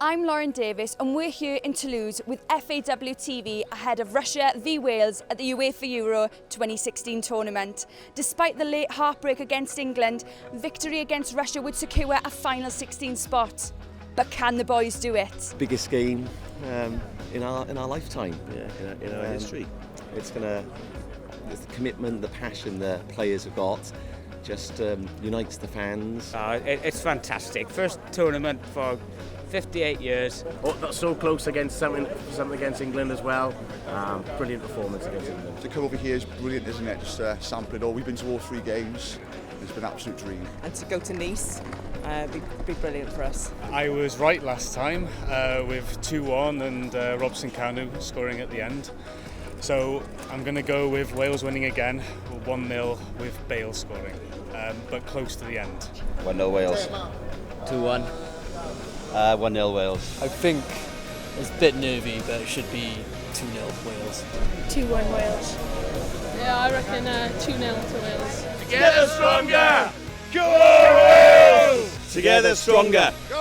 I'm Lauren Davis and we're here in Toulouse with FAWTV ahead of Russia v Wales at the UEFA Euro 2016 tournament. Despite the late heartbreak against England, victory against Russia would secure a final 16 spot. But can the boys do it? Biggest game in our lifetime, in our history. It's the commitment, the passion the players have got just unites the fans. It's fantastic. First tournament for 58 years. Oh, that's so close against something against England as well. Brilliant performance against England. To come over here is brilliant, isn't it? Just sample it all. We've been to all 3 games. It's been an absolute dream. And to go to Nice, be brilliant for us. I was right last time with 2-1 and Robson Kanu scoring at the end. So I'm going to go with Wales winning again, 1-0 with Bale scoring, but close to the end. 1-0 Wales. 2-1. 1-0 Wales. I think it's a bit nervy, but it should be 2-0 Wales. 2-1 Wales. Yeah, I reckon 2-0 to Wales. Together stronger! Go Wales! Together stronger! Go